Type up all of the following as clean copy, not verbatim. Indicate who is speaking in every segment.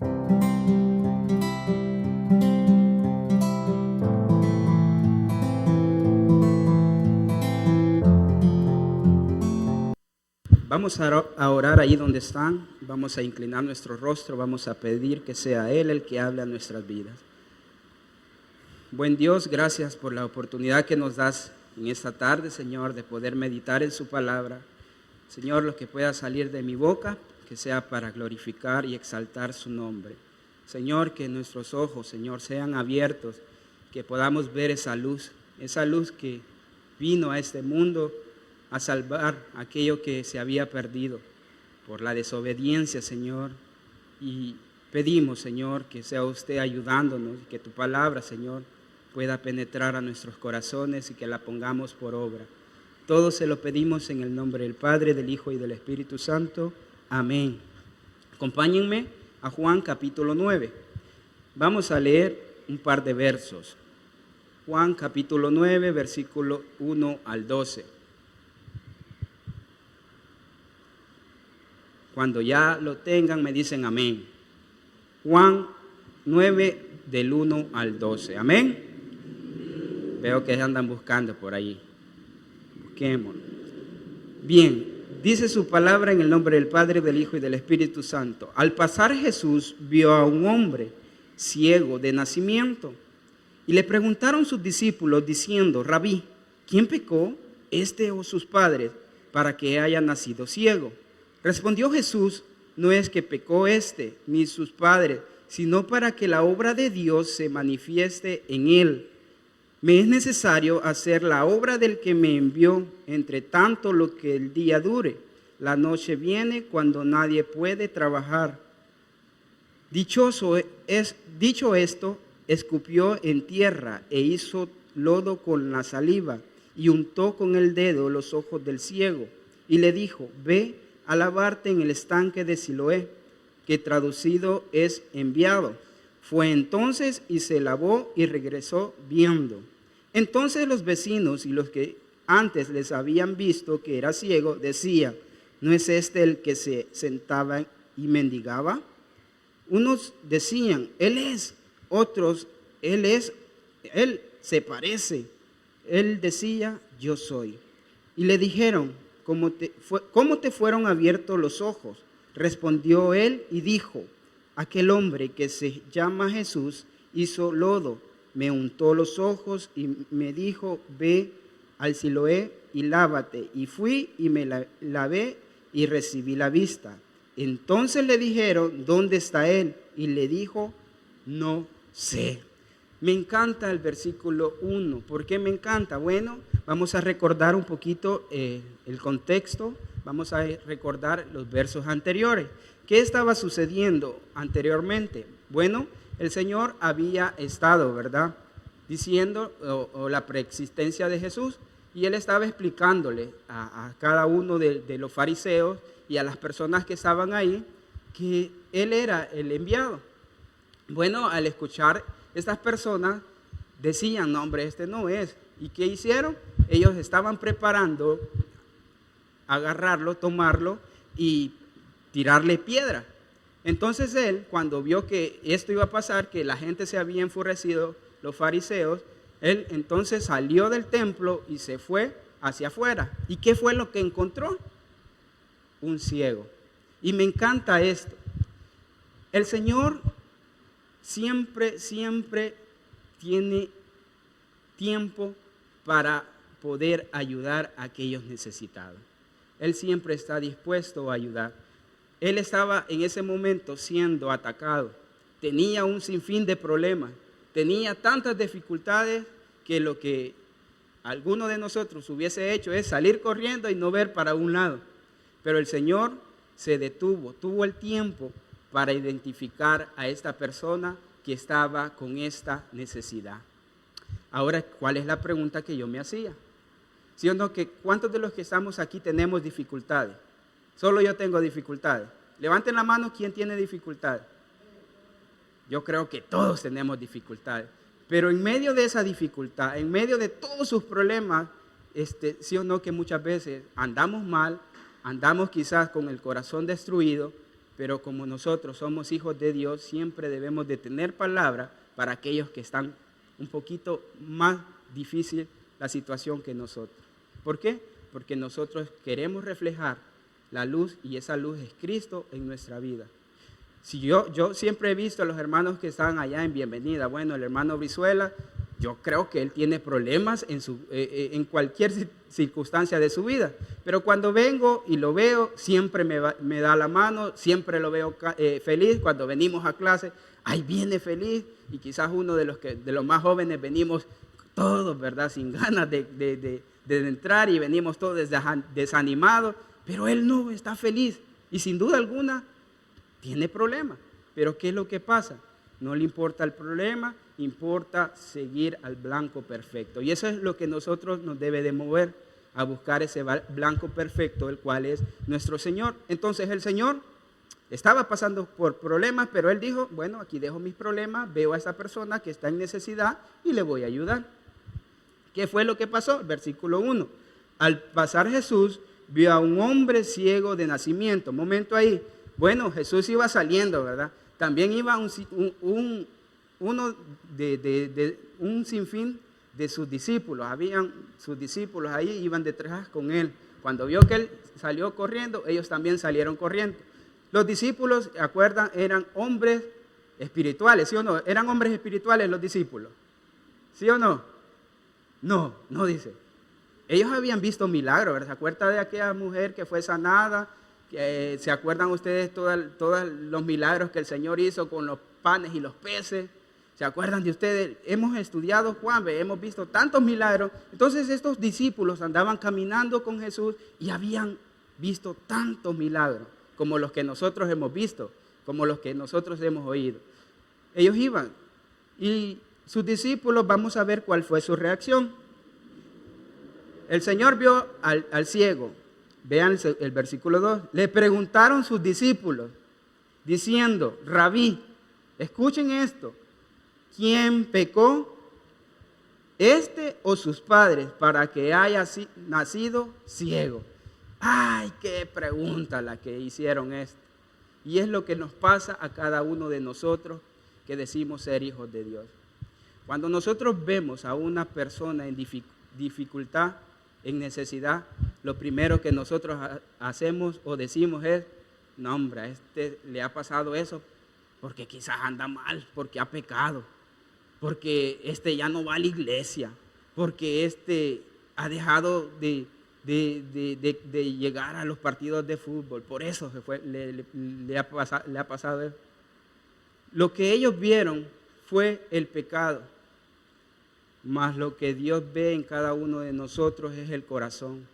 Speaker 1: Vamos a orar ahí donde están, vamos a inclinar nuestro rostro, vamos a pedir que sea Él el que hable a nuestras vidas. Buen Dios, gracias por la oportunidad que nos das en esta tarde, Señor, de poder meditar en su palabra. Señor, lo que pueda salir de mi boca, que sea para glorificar y exaltar su nombre. Señor, que nuestros ojos, Señor, sean abiertos, que podamos ver esa luz que vino a este mundo a salvar aquello que se había perdido por la desobediencia, Señor. Y pedimos, Señor, que sea usted ayudándonos y que tu palabra, Señor, pueda penetrar a nuestros corazones y que la pongamos por obra. Todo se lo pedimos en el nombre del Padre, del Hijo y del Espíritu Santo. Amén. Acompáñenme a Juan capítulo 9. Vamos a leer un par de versos. Juan capítulo 9, versículo 1 al 12. Cuando ya lo tengan, me dicen amén. Juan 9, del 1 al 12. Amén. Veo que andan buscando por ahí. Busquémoslo. Bien, dice su palabra en el nombre del Padre, del Hijo y del Espíritu Santo. Al pasar Jesús vio a un hombre ciego de nacimiento. Y le preguntaron sus discípulos diciendo: Rabí, ¿quién pecó, este o sus padres, para que haya nacido ciego? Respondió Jesús: no es que pecó este ni sus padres, sino para que la obra de Dios se manifieste en él. Me es necesario hacer la obra del que me envió, entre tanto lo que el día dure. La noche viene cuando nadie puede trabajar. Dicho esto, escupió en tierra e hizo lodo con la saliva y untó con el dedo los ojos del ciego y le dijo: ve a lavarte en el estanque de Siloé, que traducido es enviado. Fue entonces y se lavó y regresó viendo. Entonces los vecinos y los que antes les habían visto que era ciego decían: ¿no es este el que se sentaba y mendigaba? Unos decían: él es. Otros: él se parece. Él decía: yo soy. Y le dijeron: ¿cómo te fueron abiertos los ojos? Respondió él y dijo: aquel hombre que se llama Jesús hizo lodo, me untó los ojos y me dijo: ve al Siloé y lávate. Y fui y me lavé y recibí la vista. Entonces le dijeron: ¿dónde está él? Y le dijo: no sé. Me encanta el versículo 1. ¿Por qué me encanta? Bueno, vamos a recordar un poquito el contexto. Vamos a recordar los versos anteriores. ¿Qué estaba sucediendo anteriormente? Bueno, el Señor había estado, ¿verdad?, diciendo la preexistencia de Jesús, y Él estaba explicándole a cada uno de los fariseos y a las personas que estaban ahí que Él era el enviado. Bueno, al escuchar estas personas decían: no, hombre, este no es. ¿Y qué hicieron? Ellos estaban preparando agarrarlo, tomarlo y tirarle piedra. Entonces él, cuando vio que esto iba a pasar, que la gente se había enfurecido, los fariseos, él entonces salió del templo y se fue hacia afuera. ¿Y qué fue lo que encontró? Un ciego. Y me encanta esto. El Señor siempre tiene tiempo para poder ayudar a aquellos necesitados. Él siempre está dispuesto a ayudar. Él estaba en ese momento siendo atacado. Tenía un sinfín de problemas. Tenía tantas dificultades que lo que alguno de nosotros hubiese hecho es salir corriendo y no ver para un lado. Pero el Señor se detuvo, tuvo el tiempo para identificar a esta persona que estaba con esta necesidad. Ahora, ¿cuál es la pregunta que yo me hacía? ¿Sí o no? Que ¿cuántos de los que estamos aquí tenemos dificultades? Solo yo tengo dificultades. Levanten la mano, ¿quién tiene dificultades? Yo creo que todos tenemos dificultades. Pero en medio de esa dificultad, en medio de todos sus problemas, ¿sí o no? Que muchas veces andamos mal, andamos quizás con el corazón destruido, pero como nosotros somos hijos de Dios, siempre debemos de tener palabra para aquellos que están un poquito más difícil la situación que nosotros. ¿Por qué? Porque nosotros queremos reflejar la luz y esa luz es Cristo en nuestra vida. Si yo siempre he visto a los hermanos que están allá en Bienvenida, bueno, el hermano Brizuela, yo creo que él tiene problemas en cualquier circunstancia de su vida, pero cuando vengo y lo veo, siempre me da la mano, siempre lo veo feliz. Cuando venimos a clase, ahí viene feliz, y quizás uno de los más jóvenes venimos todos, ¿verdad?, sin ganas de entrar, y venimos todos desanimados, pero él no, está feliz y sin duda alguna tiene problemas. Pero ¿qué es lo que pasa? No le importa el problema, importa seguir al blanco perfecto. Y eso es lo que nosotros nos debe de mover, a buscar ese blanco perfecto, el cual es nuestro Señor. Entonces el Señor estaba pasando por problemas, pero Él dijo, bueno, aquí dejo mis problemas, veo a esa persona que está en necesidad y le voy a ayudar. ¿Qué fue lo que pasó? Versículo 1. Al pasar Jesús, vio a un hombre ciego de nacimiento. Momento ahí. Bueno, Jesús iba saliendo, ¿verdad? También iba un sinfín de sus discípulos. Habían sus discípulos ahí, iban detrás con él. Cuando vio que él salió corriendo, ellos también salieron corriendo. Los discípulos, ¿acuerdan? Eran hombres espirituales, ¿sí o no? ¿Eran hombres espirituales los discípulos? ¿Sí o no? No dice. Ellos habían visto milagros, ¿verdad? ¿Se acuerdan de aquella mujer que fue sanada? ¿Se acuerdan ustedes todos los milagros que el Señor hizo con los panes y los peces? ¿Se acuerdan de ustedes? Hemos estudiado Juan, hemos visto tantos milagros. Entonces estos discípulos andaban caminando con Jesús y habían visto tantos milagros como los que nosotros hemos visto, como los que nosotros hemos oído. Ellos iban y sus discípulos, vamos a ver cuál fue su reacción. El Señor vio al ciego. Vean el versículo 2. Le preguntaron sus discípulos, diciendo, Rabí, escuchen esto, ¿quién pecó, este o sus padres, para que haya nacido ciego? ¡Ay, qué pregunta la que hicieron esto! Y es lo que nos pasa a cada uno de nosotros que decimos ser hijos de Dios. Cuando nosotros vemos a una persona en dificultad, en necesidad, lo primero que nosotros hacemos o decimos es, no hombre, a este le ha pasado eso porque quizás anda mal, porque ha pecado, porque ya no va a la iglesia, porque ha dejado de llegar a los partidos de fútbol, por eso le ha pasado eso. Lo que ellos vieron fue el pecado, mas lo que Dios ve en cada uno de nosotros es el corazón.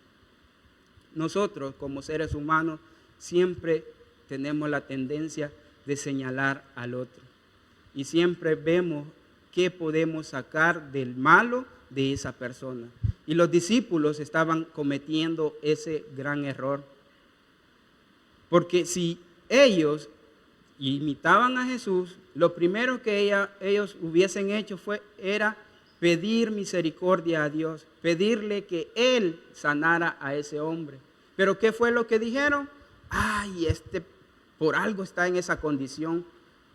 Speaker 1: Nosotros, como seres humanos, siempre tenemos la tendencia de señalar al otro. Y siempre vemos qué podemos sacar del malo de esa persona. Y los discípulos estaban cometiendo ese gran error. Porque si ellos imitaban a Jesús, lo primero que ellos hubiesen hecho era pedir misericordia a Dios, pedirle que Él sanara a ese hombre. Pero ¿qué fue lo que dijeron? Ay, por algo está en esa condición,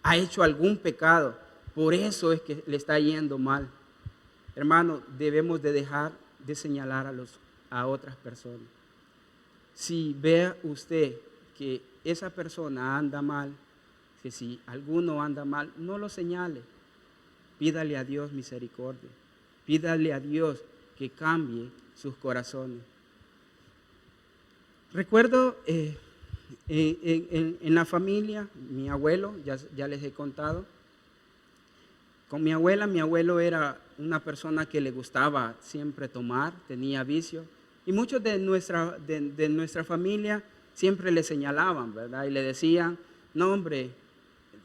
Speaker 1: ha hecho algún pecado, por eso es que le está yendo mal. Hermano, debemos de dejar de señalar a otras personas. Si ve usted que esa persona anda mal, que si alguno anda mal, no lo señale. Pídale a Dios misericordia. Pídale a Dios que cambie sus corazones. Recuerdo en la familia, mi abuelo, ya les he contado, con mi abuelo era una persona que le gustaba siempre tomar, tenía vicio, y muchos de nuestra familia siempre le señalaban, ¿verdad? Y le decían, no hombre,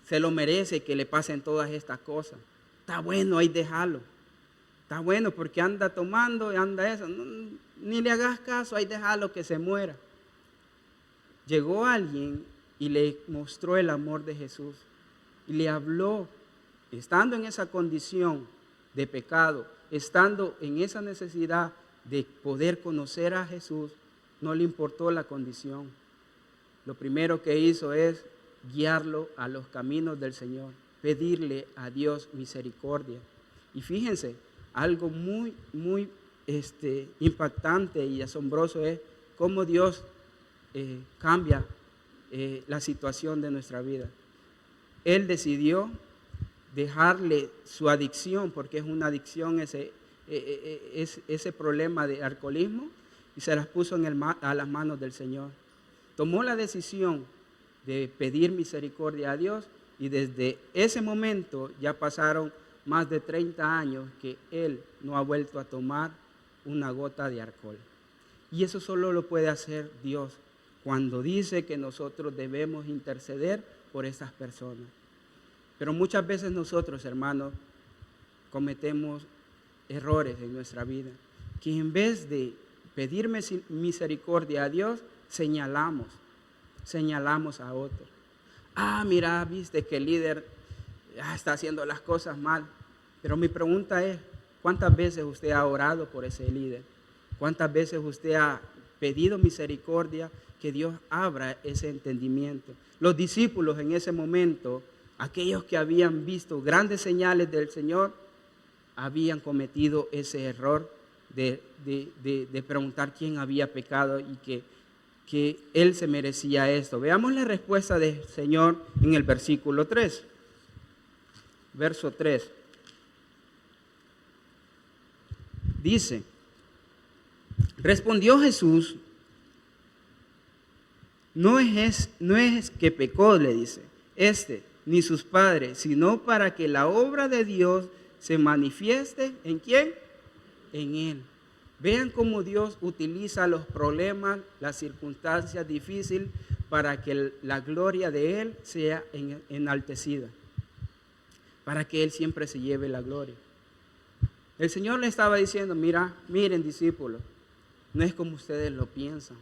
Speaker 1: se lo merece que le pasen todas estas cosas. Está bueno, ahí déjalo. Está bueno porque anda tomando y anda eso. No, ni le hagas caso, ahí déjalo que se muera. Llegó alguien y le mostró el amor de Jesús. Y le habló, estando en esa condición de pecado, estando en esa necesidad de poder conocer a Jesús, no le importó la condición. Lo primero que hizo es guiarlo a los caminos del Señor, pedirle a Dios misericordia. Y fíjense, algo muy impactante y asombroso es cómo Dios cambia la situación de nuestra vida. Él decidió dejarle su adicción, porque es una adicción ese problema de alcoholismo, y se las puso a las manos del Señor. Tomó la decisión de pedir misericordia a Dios, y desde ese momento ya pasaron más de 30 años que él no ha vuelto a tomar una gota de alcohol. Y eso solo lo puede hacer Dios cuando dice que nosotros debemos interceder por esas personas. Pero muchas veces nosotros, hermanos, cometemos errores en nuestra vida, que en vez de pedir misericordia a Dios, señalamos a otros. Mira, viste que el líder está haciendo las cosas mal. Pero mi pregunta es, ¿cuántas veces usted ha orado por ese líder? ¿Cuántas veces usted ha pedido misericordia, que Dios abra ese entendimiento? Los discípulos en ese momento, aquellos que habían visto grandes señales del Señor, habían cometido ese error de preguntar quién había pecado y que Él se merecía esto. Veamos la respuesta del Señor en el versículo 3. Verso 3. Dice, respondió Jesús, no es que pecó, le dice, ni sus padres, sino para que la obra de Dios se manifieste, ¿en quién? En él. Vean cómo Dios utiliza los problemas, las circunstancias difíciles para que la gloria de Él sea enaltecida, para que Él siempre se lleve la gloria. El Señor le estaba diciendo, miren discípulos, no es como ustedes lo piensan,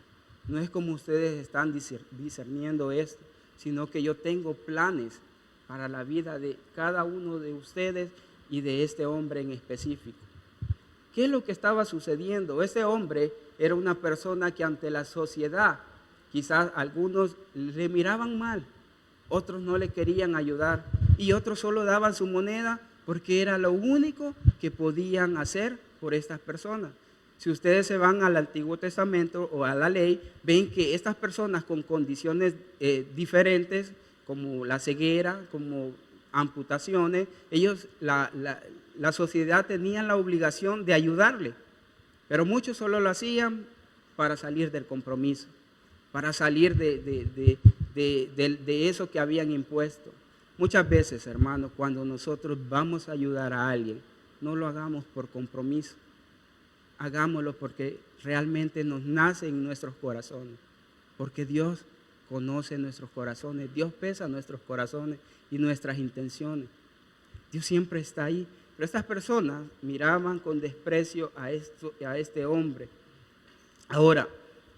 Speaker 1: no es como ustedes están discerniendo esto, sino que yo tengo planes para la vida de cada uno de ustedes y de este hombre en específico. ¿Qué es lo que estaba sucediendo? Ese hombre era una persona que ante la sociedad, quizás algunos le miraban mal, otros no le querían ayudar y otros solo daban su moneda porque era lo único que podían hacer por estas personas. Si ustedes se van al Antiguo Testamento o a la ley, ven que estas personas con condiciones diferentes, como la ceguera, como amputaciones, ellos, la sociedad tenía la obligación de ayudarle, pero muchos solo lo hacían para salir del compromiso, para salir de eso que habían impuesto. Muchas veces, hermanos, cuando nosotros vamos a ayudar a alguien, no lo hagamos por compromiso, hagámoslo porque realmente nos nace en nuestros corazones, porque Dios conoce nuestros corazones, Dios pesa nuestros corazones y nuestras intenciones. Dios siempre está ahí. Pero estas personas miraban con desprecio a este hombre. Ahora,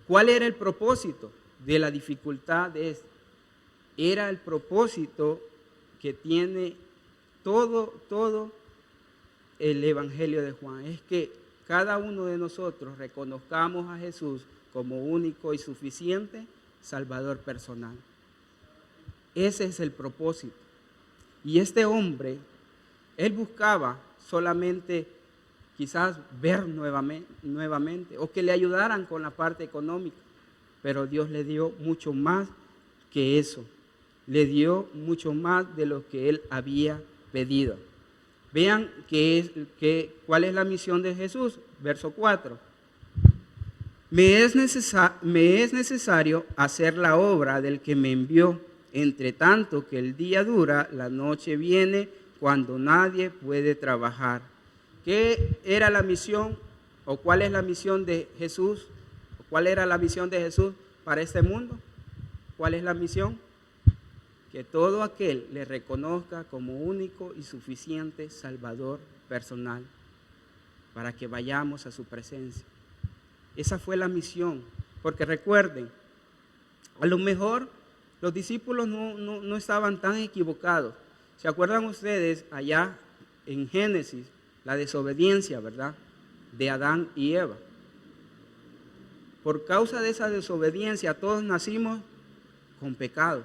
Speaker 1: ¿cuál era el propósito de la dificultad de esto? Era el propósito que tiene todo el Evangelio de Juan. Es que cada uno de nosotros reconozcamos a Jesús como único y suficiente Salvador personal. Ese es el propósito. Y este hombre, él buscaba solamente quizás ver nuevamente o que le ayudaran con la parte económica, pero Dios le dio mucho más que eso, le dio mucho más de lo que él había pedido. Vean cuál es la misión de Jesús, verso 4. Me es necesario hacer la obra del que me envió, entre tanto que el día dura, la noche viene cuando nadie puede trabajar. ¿Qué era la misión o cuál es la misión de Jesús? ¿Cuál era la misión de Jesús para este mundo? ¿Cuál es la misión? Que todo aquel le reconozca como único y suficiente Salvador personal, para que vayamos a su presencia. Esa fue la misión, porque recuerden, a lo mejor los discípulos no estaban tan equivocados. ¿Se acuerdan ustedes allá en Génesis, la desobediencia, verdad, de Adán y Eva? Por causa de esa desobediencia todos nacimos con pecado.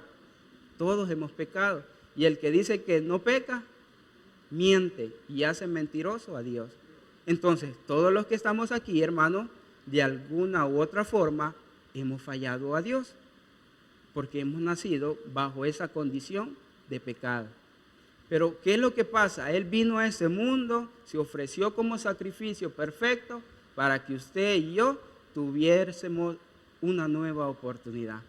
Speaker 1: Todos hemos pecado. Y el que dice que no peca, miente y hace mentiroso a Dios. Entonces, todos los que estamos aquí, hermanos, de alguna u otra forma, hemos fallado a Dios, porque hemos nacido bajo esa condición de pecado. Pero, ¿qué es lo que pasa? Él vino a ese mundo, se ofreció como sacrificio perfecto para que usted y yo tuviésemos una nueva oportunidad.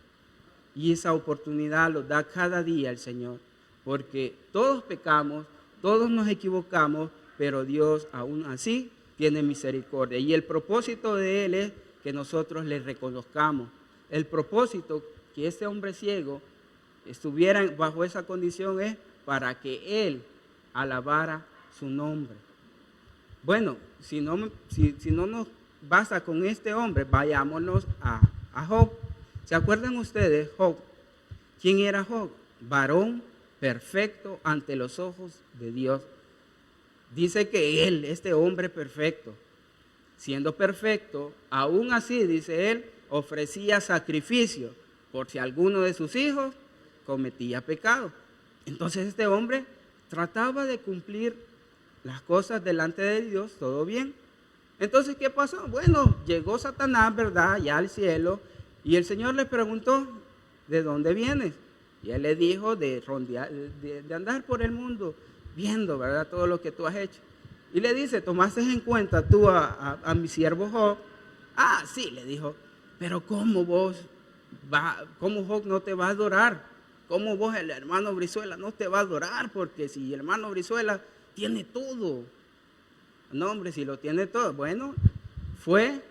Speaker 1: Y esa oportunidad lo da cada día el Señor, porque todos pecamos, todos nos equivocamos, pero Dios aún así tiene misericordia. Y el propósito de Él es que nosotros le reconozcamos. El propósito que este hombre ciego estuviera bajo esa condición es para que Él alabara su nombre. Bueno, si no nos basta con este hombre, vayámonos a Job. ¿Se acuerdan ustedes, Job? ¿Quién era Job? Varón perfecto ante los ojos de Dios. Dice que él, este hombre perfecto, siendo perfecto, aún así, dice él, ofrecía sacrificio por si alguno de sus hijos cometía pecado. Entonces este hombre trataba de cumplir las cosas delante de Dios, todo bien. Entonces, ¿qué pasó? Bueno, llegó Satanás, ¿verdad?, ya al cielo, y el Señor le preguntó, ¿de dónde vienes? Y él le dijo de andar por el mundo, viendo, ¿verdad?, todo lo que tú has hecho. Y le dice, ¿tomaste en cuenta tú a mi siervo Job? Ah, sí, le dijo, pero ¿cómo Job no te va a adorar? ¿Cómo vos, el hermano Brizuela, no te va a adorar? Porque si el hermano Brizuela tiene todo. No, hombre, si lo tiene todo. Bueno, fue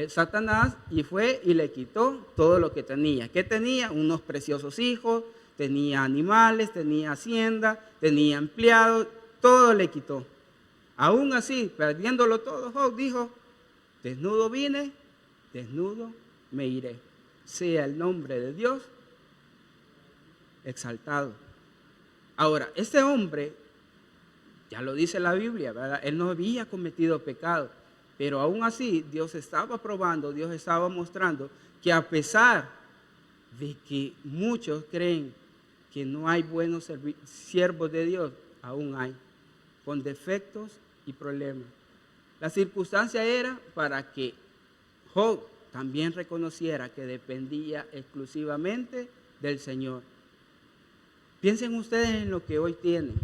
Speaker 1: Satanás y fue y le quitó todo lo que tenía. ¿Qué tenía? Unos preciosos hijos, tenía animales, tenía hacienda, tenía empleados, todo le quitó. Aún así, perdiéndolo todo, Job dijo, desnudo vine, desnudo me iré. Sea el nombre de Dios exaltado. Ahora, este hombre, ya lo dice la Biblia, ¿verdad? Él no había cometido pecado, pero aún así Dios estaba probando, Dios estaba mostrando que a pesar de que muchos creen que no hay buenos siervos de Dios, aún hay, con defectos y problemas. La circunstancia era para que Job también reconociera que dependía exclusivamente del Señor. Piensen ustedes en lo que hoy tienen.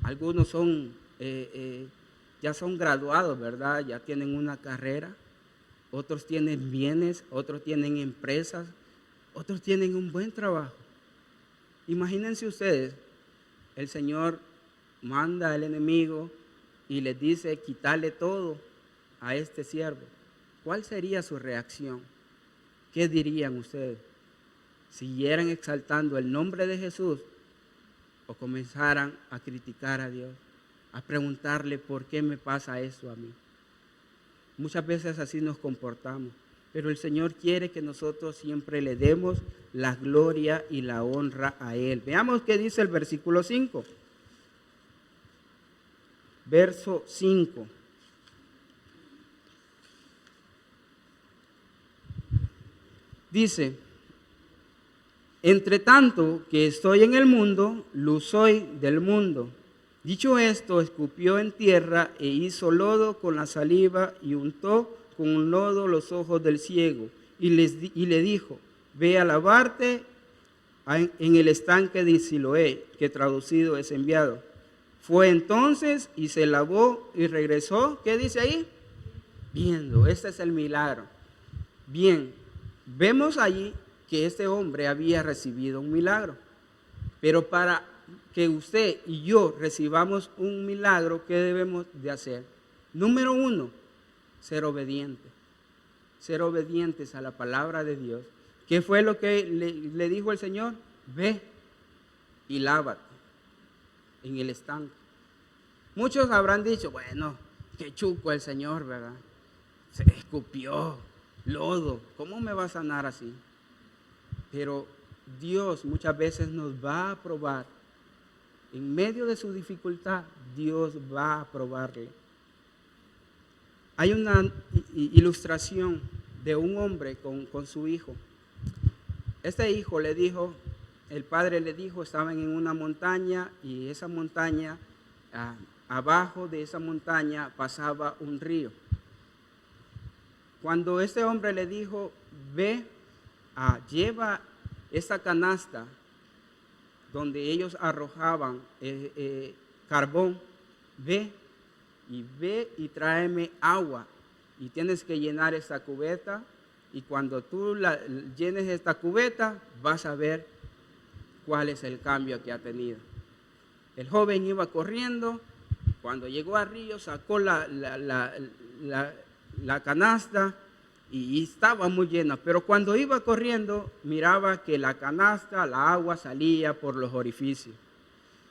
Speaker 1: Algunos ya son graduados, ¿verdad? Ya tienen una carrera. Otros tienen bienes, otros tienen empresas, otros tienen un buen trabajo. Imagínense ustedes, el Señor manda al enemigo y les dice quitarle todo a este siervo. ¿Cuál sería su reacción? ¿Qué dirían ustedes? ¿Siguieran exaltando el nombre de Jesús o comenzaran a criticar a Dios, a preguntarle por qué me pasa esto a mí? Muchas veces así nos comportamos, pero el Señor quiere que nosotros siempre le demos la gloria y la honra a Él. Veamos qué dice el versículo 5. Verso 5. Dice, entre tanto que estoy en el mundo, luz soy del mundo. Dicho esto, escupió en tierra e hizo lodo con la saliva y untó con un lodo los ojos del ciego. Y le dijo, ve a lavarte en el estanque de Siloé, que traducido es enviado. Fue entonces y se lavó y regresó. ¿Qué dice ahí? Viendo. Este es el milagro. Bien, vemos allí que este hombre había recibido un milagro. Pero para que usted y yo recibamos un milagro, ¿qué debemos de hacer? Número 1, ser obedientes. Ser obedientes a la palabra de Dios. ¿Qué fue lo que le dijo el Señor? Ve y lávate en el estanque. Muchos habrán dicho, bueno, qué chuco el Señor, ¿verdad? Se escupió lodo, ¿cómo me va a sanar así? Pero Dios muchas veces nos va a probar. En medio de su dificultad, Dios va a probarle. Hay una ilustración de un hombre con su hijo. Este hijo le dijo, el padre le dijo, estaban en una montaña y esa montaña, abajo de esa montaña pasaba un río. Cuando este hombre le dijo, ve, lleva esa canasta donde ellos arrojaban carbón, ve y tráeme agua y tienes que llenar esta cubeta y cuando tú llenes esta cubeta vas a ver cuál es el cambio que ha tenido. El joven iba corriendo, cuando llegó al río sacó la canasta y estaba muy llena, pero cuando iba corriendo miraba que la canasta, la agua salía por los orificios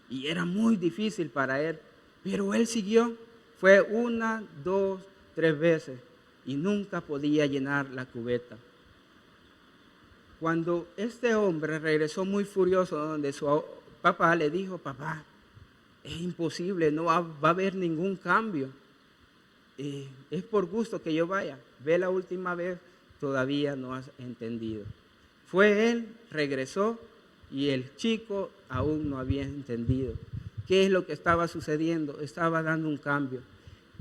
Speaker 1: y era muy difícil para él, pero él siguió, fue 1, 2, 3 veces y nunca podía llenar la cubeta. Cuando este hombre regresó muy furioso donde su papá le dijo, papá, es imposible, no va a haber ningún cambio. Es por gusto que yo vaya. Ve la última vez, todavía no has entendido. Fue él, regresó y el chico aún no había entendido. ¿Qué es lo que estaba sucediendo? Estaba dando un cambio.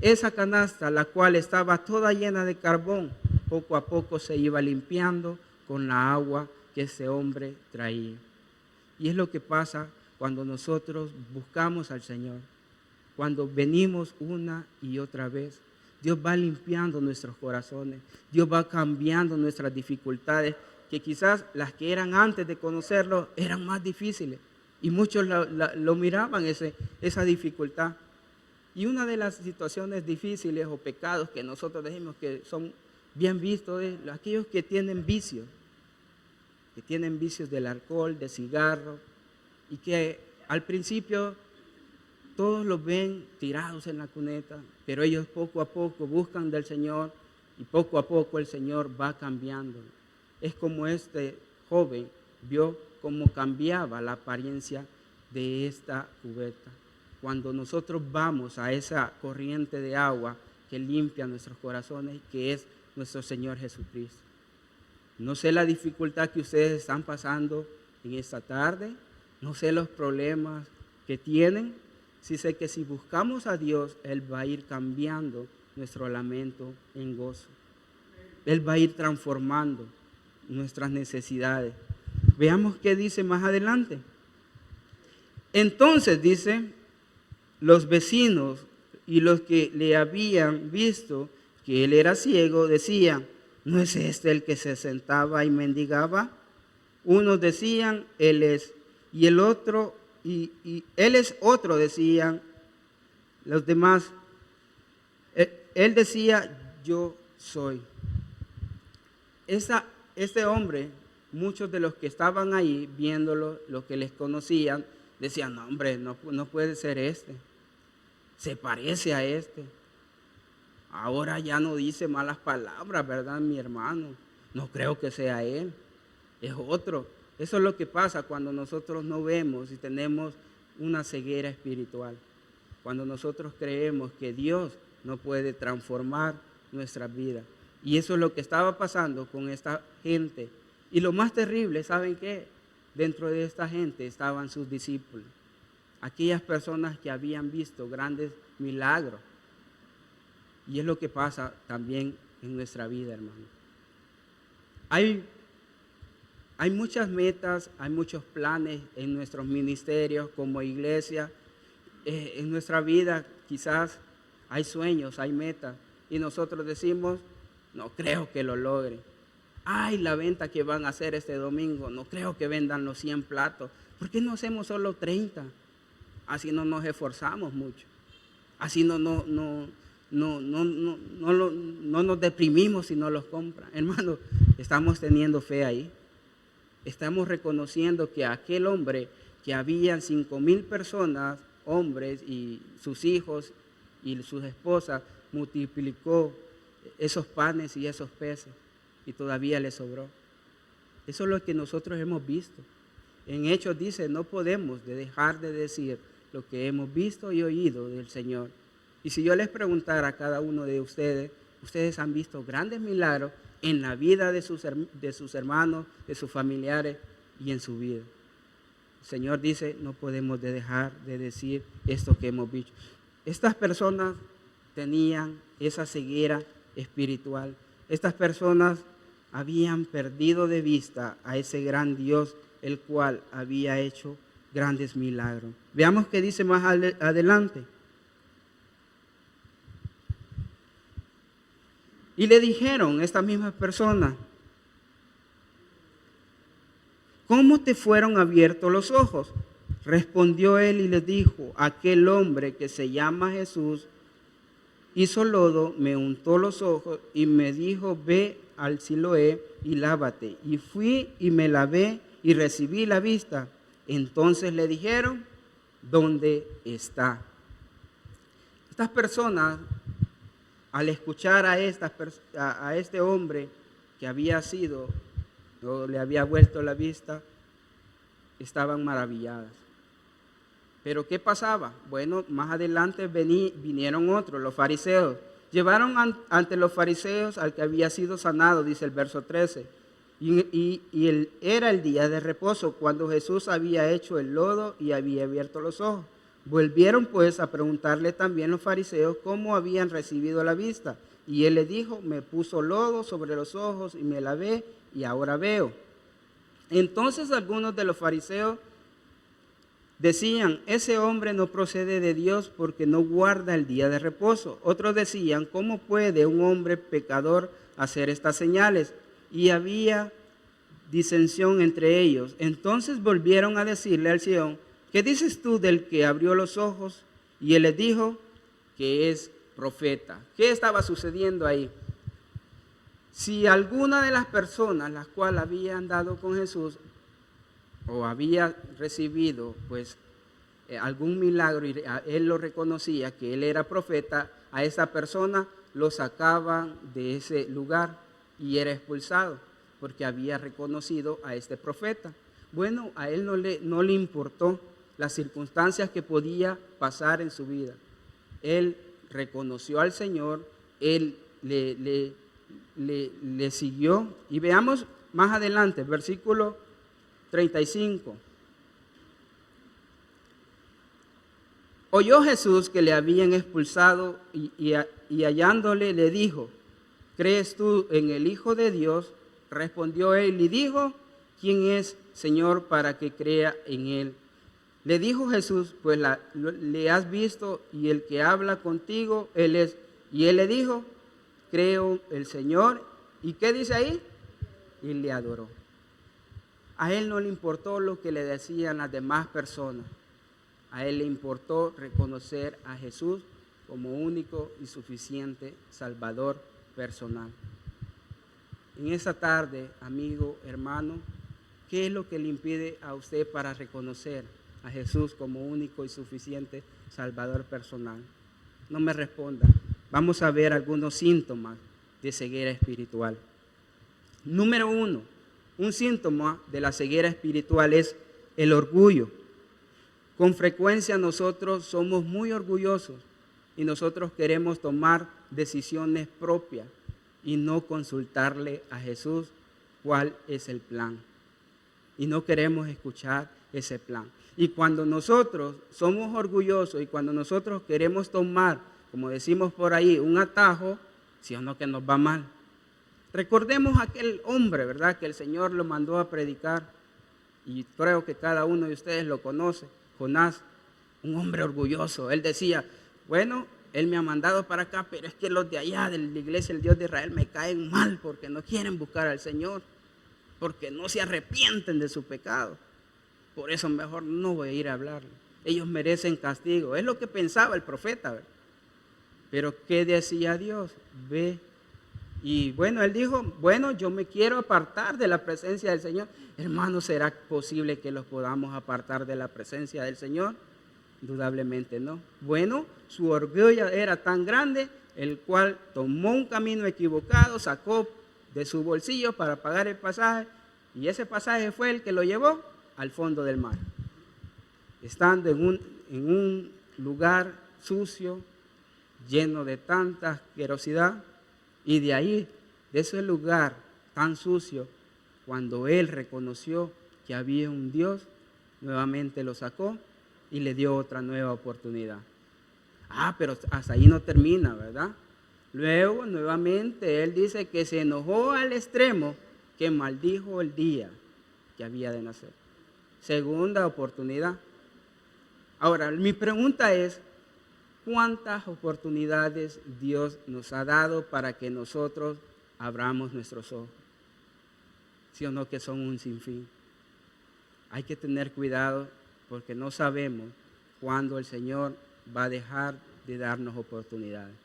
Speaker 1: Esa canasta, la cual estaba toda llena de carbón, poco a poco se iba limpiando con la agua que ese hombre traía. Y es lo que pasa cuando nosotros buscamos al Señor. Cuando venimos una y otra vez, Dios va limpiando nuestros corazones. Dios va cambiando nuestras dificultades, que quizás las que eran antes de conocerlo eran más difíciles. Y muchos lo miraban esa dificultad. Y una de las situaciones difíciles o pecados que nosotros decimos que son bien vistos es aquellos que tienen vicios del alcohol, de cigarro, y que al principio todos los ven tirados en la cuneta, pero ellos poco a poco buscan del Señor y poco a poco el Señor va cambiando. Es como este joven vio cómo cambiaba la apariencia de esta cubeta. Cuando nosotros vamos a esa corriente de agua que limpia nuestros corazones, que es nuestro Señor Jesucristo. No sé la dificultad que ustedes están pasando en esta tarde, no sé los problemas que tienen, sí sé que si buscamos a Dios, Él va a ir cambiando nuestro lamento en gozo. Él va a ir transformando nuestras necesidades. Veamos qué dice más adelante. Entonces dice, los vecinos y los que le habían visto que él era ciego decían, ¿no es este el que se sentaba y mendigaba? Unos decían, él es, y el otro, y él es otro, decían los demás. Él decía, yo soy. Este hombre, muchos de los que estaban ahí viéndolo, los que les conocían, decían, no hombre, no puede ser este, se parece a este. Ahora ya no dice malas palabras, ¿verdad, mi hermano? No creo que sea él, es otro. Eso es lo que pasa cuando nosotros no vemos y tenemos una ceguera espiritual. Cuando nosotros creemos que Dios no puede transformar nuestra vida. Y eso es lo que estaba pasando con esta gente. Y lo más terrible, ¿saben qué? Dentro de esta gente estaban sus discípulos. Aquellas personas que habían visto grandes milagros. Y es lo que pasa también en nuestra vida, hermano. Hay muchas metas, hay muchos planes en nuestros ministerios como iglesia. En nuestra vida quizás hay sueños, hay metas. Y nosotros decimos, no creo que lo logren. Ay, la venta que van a hacer este domingo, no creo que vendan los 100 platos. ¿Por qué no hacemos solo 30? Así no nos esforzamos mucho. Así no nos deprimimos si no los compran. Hermano, estamos teniendo fe ahí. Estamos reconociendo que aquel hombre, que habían 5,000 personas, hombres y sus hijos y sus esposas, multiplicó esos panes y esos peces y todavía le sobró. Eso es lo que nosotros hemos visto. En Hechos dice, no podemos dejar de decir lo que hemos visto y oído del Señor. Y si yo les preguntara a cada uno de ustedes, ustedes han visto grandes milagros en la vida de sus hermanos, de sus familiares y en su vida. el Señor dice, no podemos dejar de decir esto que hemos dicho. Estas personas tenían esa ceguera espiritual. Estas personas habían perdido de vista a ese gran Dios, el cual había hecho grandes milagros. Veamos qué dice más adelante. Y le dijeron estas mismas personas, ¿cómo te fueron abiertos los ojos? Respondió él y les dijo, aquel hombre que se llama Jesús hizo lodo, me untó los ojos y me dijo, ve al Siloé y lávate. Y fui y me lavé y recibí la vista. Entonces le dijeron, ¿dónde está? Estas personas, al escuchar a este hombre que había sido, o le había vuelto la vista, estaban maravilladas. Pero ¿qué pasaba? Bueno, más adelante vinieron otros, los fariseos. Llevaron ante los fariseos al que había sido sanado, dice el verso 13. Era el día de reposo, cuando Jesús había hecho el lodo y había abierto los ojos. Volvieron pues a preguntarle también los fariseos cómo habían recibido la vista. Y él le dijo, me puso lodo sobre los ojos y me lavé y ahora veo. Entonces algunos de los fariseos decían, ese hombre no procede de Dios porque no guarda el día de reposo. Otros decían, ¿cómo puede un hombre pecador hacer estas señales? Y había disensión entre ellos. Entonces volvieron a decirle al Sión, ¿qué dices tú del que abrió los ojos? Y él les dijo que es profeta. ¿Qué estaba sucediendo ahí? Si alguna de las personas las cuales habían andado con Jesús o había recibido pues algún milagro y él lo reconocía que él era profeta, a esa persona lo sacaban de ese lugar y era expulsado porque había reconocido a este profeta. Bueno, a él no le importó las circunstancias que podía pasar en su vida. Él reconoció al Señor, él le siguió. Y veamos más adelante, versículo 35. Oyó Jesús que le habían expulsado y hallándole le dijo, ¿crees tú en el Hijo de Dios? Respondió él y dijo, ¿quién es, Señor, para que crea en él? Le dijo Jesús, pues le has visto y el que habla contigo, él es. Y él le dijo, creo el Señor. ¿Y qué dice ahí? Y le adoró. A él no le importó lo que le decían las demás personas. A él le importó reconocer a Jesús como único y suficiente Salvador personal. En esta tarde, amigo, hermano, ¿qué es lo que le impide a usted para reconocer a Jesús como único y suficiente Salvador personal? No me responda. Vamos a ver algunos síntomas de ceguera espiritual. Número 1, un síntoma de la ceguera espiritual es el orgullo. Con frecuencia nosotros somos muy orgullosos y nosotros queremos tomar decisiones propias y no consultarle a Jesús cuál es el plan. Y no queremos escuchar ese plan. Y cuando nosotros somos orgullosos y cuando nosotros queremos tomar, como decimos por ahí, un atajo, sí o no que nos va mal. Recordemos aquel hombre, ¿verdad? Que el Señor lo mandó a predicar. Y creo que cada uno de ustedes lo conoce. Jonás, un hombre orgulloso. Él decía, bueno, él me ha mandado para acá, pero es que los de allá de la iglesia, el Dios de Israel, me caen mal porque no quieren buscar al Señor, porque no se arrepienten de su pecado. Por eso mejor no voy a ir a hablarle. Ellos merecen castigo. Es lo que pensaba el profeta, ¿verdad? Pero ¿qué decía Dios? Ve. Y bueno, él dijo, bueno, yo me quiero apartar de la presencia del Señor. Hermano, ¿será posible que los podamos apartar de la presencia del Señor? Indudablemente no. Bueno, su orgullo era tan grande, el cual tomó un camino equivocado, sacó de su bolsillo para pagar el pasaje, y ese pasaje fue el que lo llevó al fondo del mar. Estando en un lugar sucio, lleno de tanta asquerosidad, y de ahí, de ese lugar tan sucio, cuando él reconoció que había un Dios, nuevamente lo sacó y le dio otra nueva oportunidad. Pero hasta ahí no termina, ¿verdad? Luego, nuevamente, él dice que se enojó al extremo que maldijo el día que había de nacer. Segunda oportunidad. Ahora, mi pregunta es, ¿cuántas oportunidades Dios nos ha dado para que nosotros abramos nuestros ojos? ¿Sí o no que son un sinfín? Hay que tener cuidado porque no sabemos cuándo el Señor va a dejar de darnos oportunidades.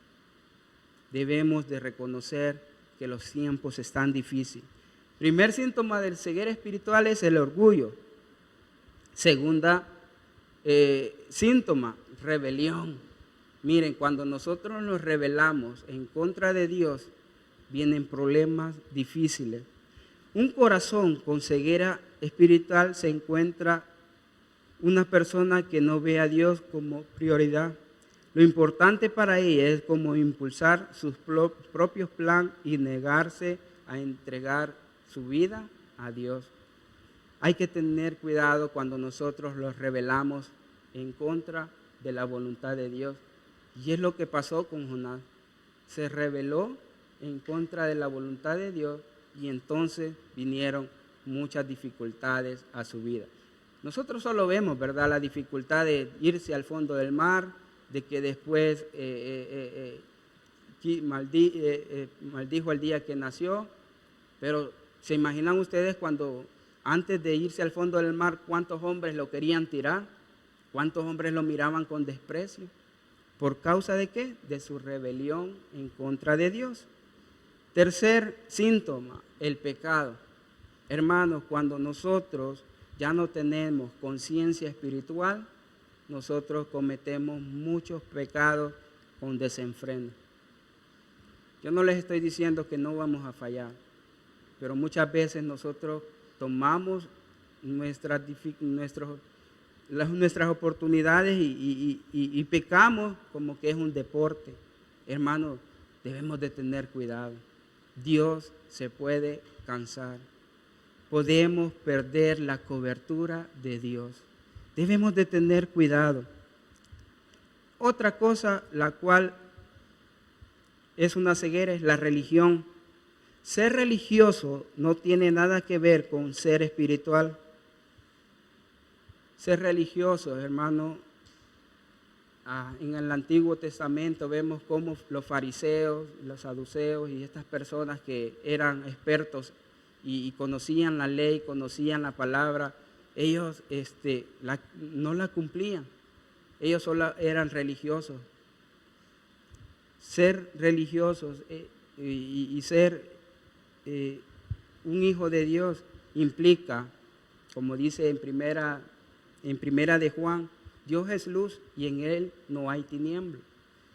Speaker 1: Debemos de reconocer que los tiempos están difíciles. Primer síntoma del ceguera espiritual es el orgullo. Segunda síntoma, rebelión. Miren, cuando nosotros nos rebelamos en contra de Dios, vienen problemas difíciles. Un corazón con ceguera espiritual se encuentra una persona que no ve a Dios como prioridad. Lo importante para ella es como impulsar sus propios planes y negarse a entregar su vida a Dios. Hay que tener cuidado cuando nosotros los rebelamos en contra de la voluntad de Dios. Y es lo que pasó con Jonás. Se rebeló en contra de la voluntad de Dios y entonces vinieron muchas dificultades a su vida. Nosotros solo vemos, ¿verdad?, la dificultad de irse al fondo del mar, de que después maldijo el día que nació, pero ¿se imaginan ustedes cuando antes de irse al fondo del mar cuántos hombres lo querían tirar? ¿Cuántos hombres lo miraban con desprecio? ¿Por causa de qué? De su rebelión en contra de Dios. Tercer síntoma, el pecado. Hermanos, cuando nosotros ya no tenemos conciencia espiritual, nosotros cometemos muchos pecados con desenfreno. Yo no les estoy diciendo que no vamos a fallar, pero muchas veces nosotros tomamos nuestras oportunidades y pecamos como que es un deporte. Hermanos, debemos de tener cuidado. Dios se puede cansar. Podemos perder la cobertura de Dios. Debemos de tener cuidado. Otra cosa, la cual es una ceguera, es la religión. Ser religioso no tiene nada que ver con ser espiritual. Ser religioso, hermano, en el Antiguo Testamento vemos cómo los fariseos, los saduceos y estas personas que eran expertos y conocían la ley, conocían la palabra, ellos no la cumplían. Ellos solo eran religiosos. Ser religiosos y ser un hijo de Dios implica, como dice en primera de Juan, Dios es luz y en Él no hay tinieblas.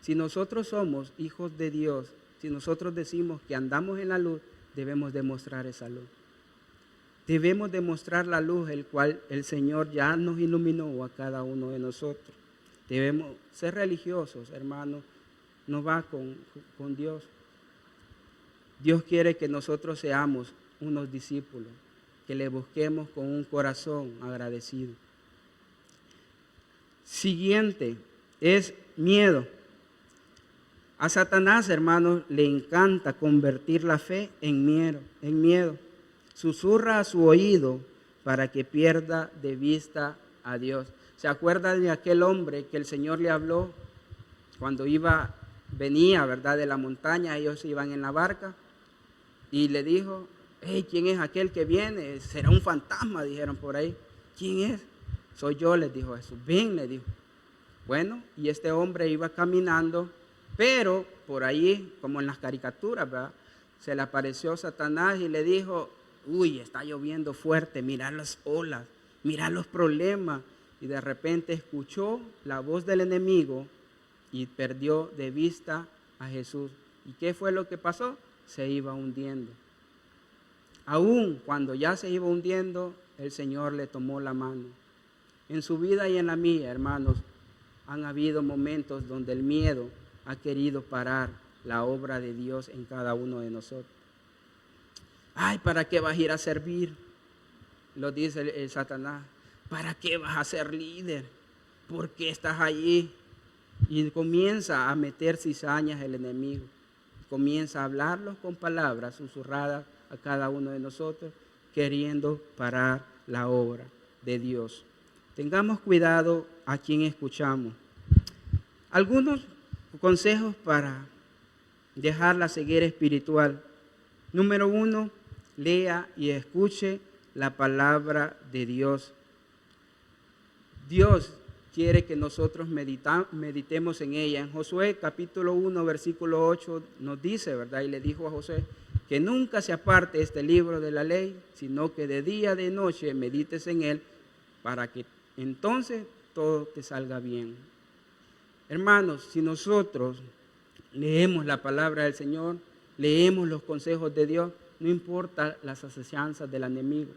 Speaker 1: Si nosotros somos hijos de Dios, si nosotros decimos que andamos en la luz, debemos demostrar esa luz. Debemos demostrar la luz, el cual el Señor ya nos iluminó a cada uno de nosotros. Debemos ser religiosos, hermanos, no va con Dios. Dios quiere que nosotros seamos unos discípulos, que le busquemos con un corazón agradecido. Siguiente es miedo. A Satanás, hermanos, le encanta convertir la fe en miedo. Susurra a su oído para que pierda de vista a Dios. ¿Se acuerdan de aquel hombre que el Señor le habló cuando venía, ¿verdad?, de la montaña? Ellos iban en la barca y le dijo: hey, ¿quién es aquel que viene? Será un fantasma, dijeron por ahí. ¿Quién es? Soy yo, les dijo Jesús. Ven, le dijo. Bueno, y este hombre iba caminando, pero por ahí, como en las caricaturas, ¿verdad?, se le apareció Satanás y le dijo: uy, está lloviendo fuerte, mira las olas, mira los problemas. Y de repente escuchó la voz del enemigo y perdió de vista a Jesús. ¿Y qué fue lo que pasó? Se iba hundiendo. Aún cuando ya se iba hundiendo, el Señor le tomó la mano. En su vida y en la mía, hermanos, han habido momentos donde el miedo ha querido parar la obra de Dios en cada uno de nosotros. Ay, ¿para qué vas a ir a servir? Lo dice el Satanás. ¿para qué vas a ser líder? ¿Por qué estás allí? Y comienza a meter cizañas el enemigo. Comienza a hablarlos con palabras susurradas a cada uno de nosotros, queriendo parar la obra de Dios. Tengamos cuidado a quien escuchamos. Algunos consejos para dejar la ceguera espiritual. Número 1, lea y escuche la palabra de Dios. Dios quiere que nosotros meditemos en ella. En Josué capítulo 1, versículo 8 nos dice, ¿verdad? Y le dijo a Josué que nunca se aparte este libro de la ley, sino que de día, de noche medites en él, para que entonces todo te salga bien. Hermanos, si nosotros leemos la palabra del Señor, leemos los consejos de Dios, no importa las asechanzas del enemigo,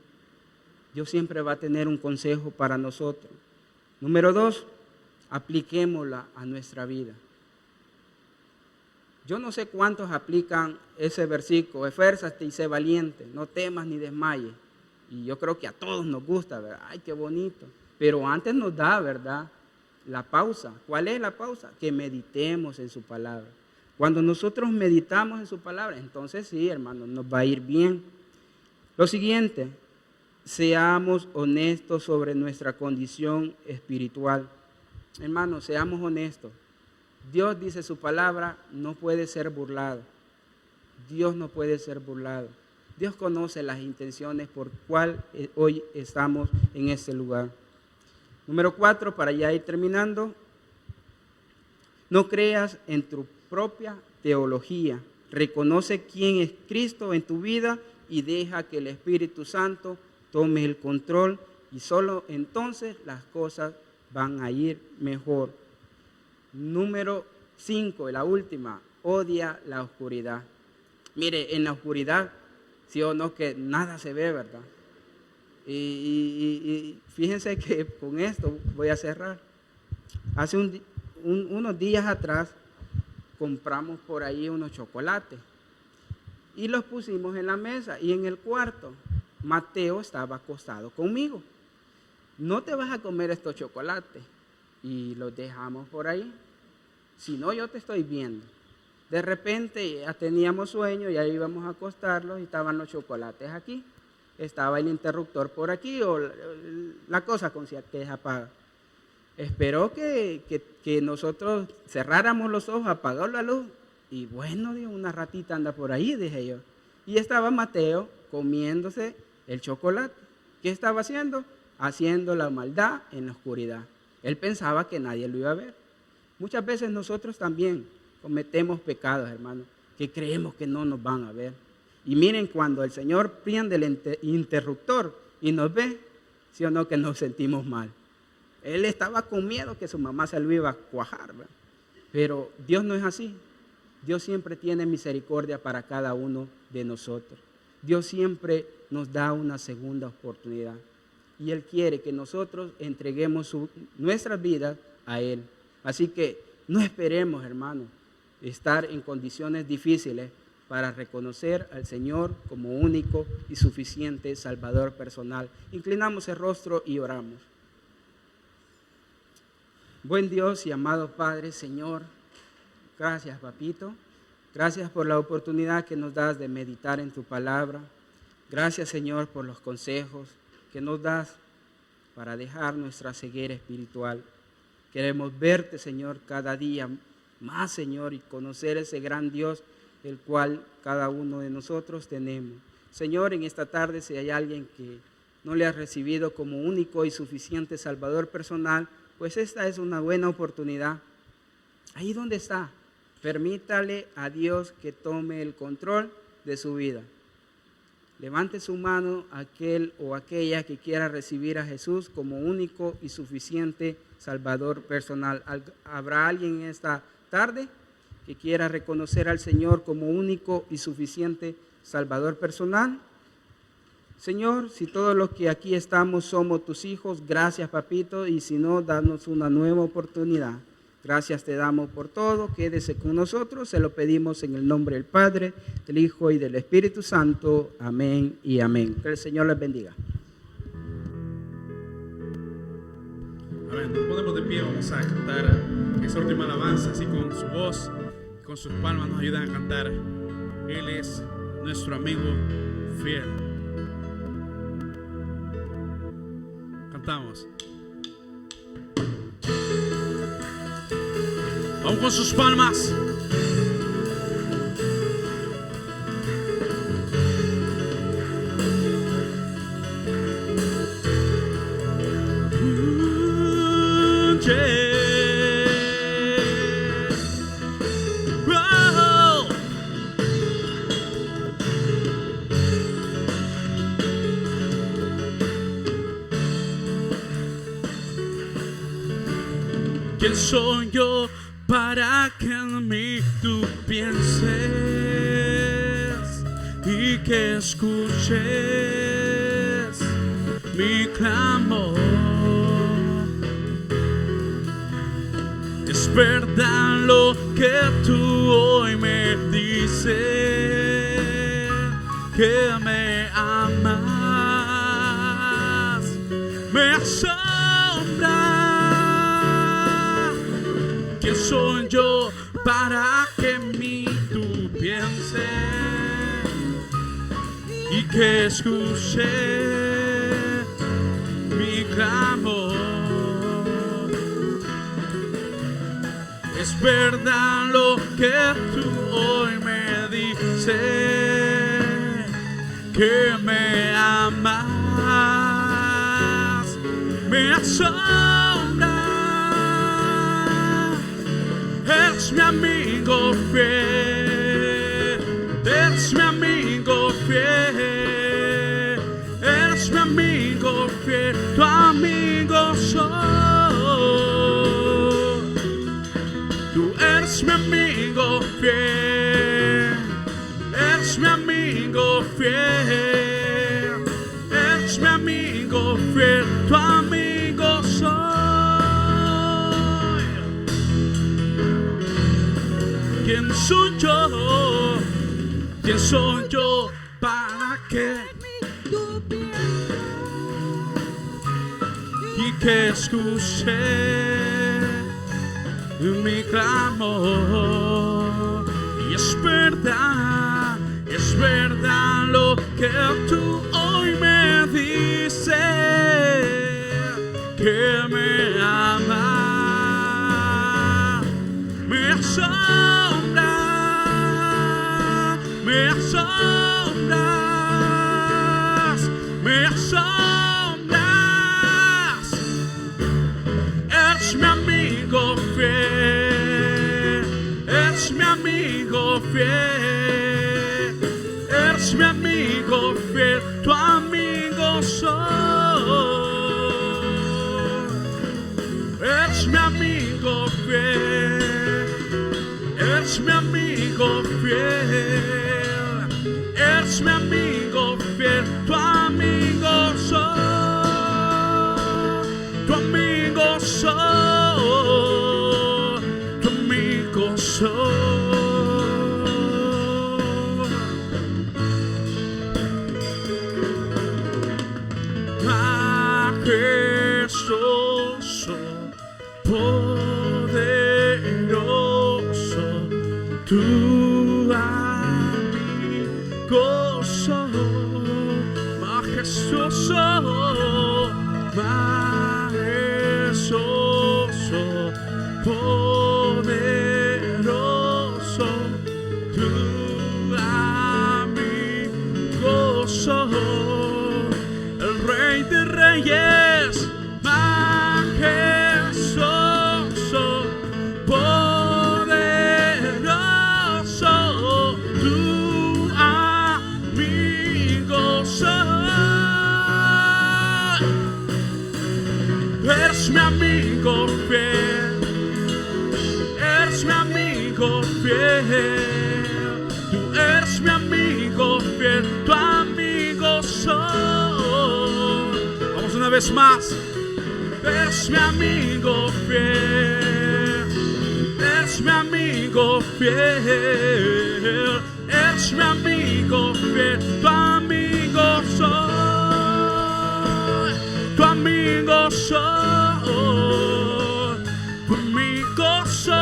Speaker 1: Dios siempre va a tener un consejo para nosotros. Número 2, apliquémosla a nuestra vida. Yo no sé cuántos aplican ese versículo, esfuérzate y sé valiente, no temas ni desmayes. Y yo creo que a todos nos gusta, ¿verdad? Ay, qué bonito. Pero antes nos da, ¿verdad?, la pausa. ¿Cuál es la pausa? Que meditemos en su palabra. Cuando nosotros meditamos en su palabra, entonces sí, hermano, nos va a ir bien. Lo siguiente, seamos honestos sobre nuestra condición espiritual. Hermanos, seamos honestos. Dios dice su palabra, no puede ser burlado. Dios no puede ser burlado. Dios conoce las intenciones por cual hoy estamos en este lugar. Número 4, para ya ir terminando, no creas en tu propia teología. Reconoce quién es Cristo en tu vida y deja que el Espíritu Santo tome el control y solo entonces las cosas van a ir mejor. Número 5, la última, odia la oscuridad. Mire, en la oscuridad, sí o no, que nada se ve, ¿verdad? Y fíjense que con esto voy a cerrar. Hace unos días atrás compramos por ahí unos chocolates y los pusimos en la mesa y en el cuarto Mateo estaba acostado conmigo. No te vas a comer estos chocolates y los dejamos por ahí, si no yo te estoy viendo. De repente ya teníamos sueño, ya íbamos a acostarlos y estaban los chocolates aquí. Estaba el interruptor por aquí o la cosa con que se apaga. Esperó que nosotros cerráramos los ojos, apagó la luz y bueno, Dios, una ratita anda por ahí, dije yo. Y estaba Mateo comiéndose el chocolate. ¿Qué estaba haciendo? Haciendo la maldad en la oscuridad. Él pensaba que nadie lo iba a ver. Muchas veces nosotros también cometemos pecados, hermanos, que creemos que no nos van a ver. Y miren, cuando el Señor prende el interruptor y nos ve, sí o no que nos sentimos mal. Él estaba con miedo que su mamá se lo iba a cuajar, ¿verdad? Pero Dios no es así. Dios siempre tiene misericordia para cada uno de nosotros. Dios siempre nos da una segunda oportunidad. Y Él quiere que nosotros entreguemos nuestras vidas a Él. Así que no esperemos, hermanos, estar en condiciones difíciles para reconocer al Señor como único y suficiente Salvador personal. Inclinamos el rostro y oramos. Buen Dios y amado Padre, Señor, gracias, papito. Gracias por la oportunidad que nos das de meditar en tu palabra. Gracias, Señor, por los consejos que nos das para dejar nuestra ceguera espiritual. Queremos verte, Señor, cada día más, Señor, y conocer ese gran Dios, el cual cada uno de nosotros tenemos. Señor, en esta tarde, si hay alguien que no le ha recibido como único y suficiente Salvador personal, pues esta es una buena oportunidad. Ahí donde está, permítale a Dios que tome el control de su vida. Levante su mano aquel o aquella que quiera recibir a Jesús como único y suficiente Salvador personal. ¿Habrá alguien en esta tarde que quiera reconocer al Señor como único y suficiente Salvador personal? Señor, si todos los que aquí estamos somos tus hijos, gracias, papito, y si no, danos una nueva oportunidad. Gracias te damos por todo, quédese con nosotros, se lo pedimos en el nombre del Padre, del Hijo y del Espíritu Santo. Amén y amén. Que el Señor les bendiga.
Speaker 2: Amén. Nos ponemos de pie, vamos a cantar esa última alabanza, así con su voz, con sus palmas nos ayudan a cantar. Él es nuestro amigo fiel. Cantamos. Vamos con sus palmas. ¿Quién soy yo para que en mí tú pienses y que escuches mi clamor? Es verdad lo que tú hoy me dices, que me amas, me asombra. ¿Quién soy yo para que en mí tú pienses y que escuches mi clamor? Es verdad lo que tú hoy me dices, que me amas, me asombra. Eres mi amigo fiel, eres mi amigo fiel, eres mi amigo fiel, tu amigo soy. Tú eres mi amigo fiel, eres mi amigo fiel, eres mi amigo fiel, tu amigo soy. ¿Quién soy yo? ¿Quién soy yo para que tú pienses y que escuches mi clamor? Y es verdad lo que tú hoy me dices, que me amas, me asombra, me asombras, me asombras. Eres mi amigo fiel, eres mi amigo fiel, eres mi amigo fiel, tu amigo soy. Eres mi amigo fiel, eres mi amigo fiel, eres mi amigo fiel, tu amigo soy, tu amigo soy, tu amigo soy. Majestuoso, poderoso, tu amigo soy. Majestuoso, majestuoso, poderoso, tu amigo soy. El Rey de Reyes, majestuoso, poderoso, tu amigo soy. Eres mi amigo fiel, eres mi amigo fiel, tú eres mi amigo fiel, tu amigo soy. Vamos una vez más. Eres mi amigo fiel, eres mi amigo fiel, eres mi amigo fiel, tu amigo soy, tu amigo soy. gozo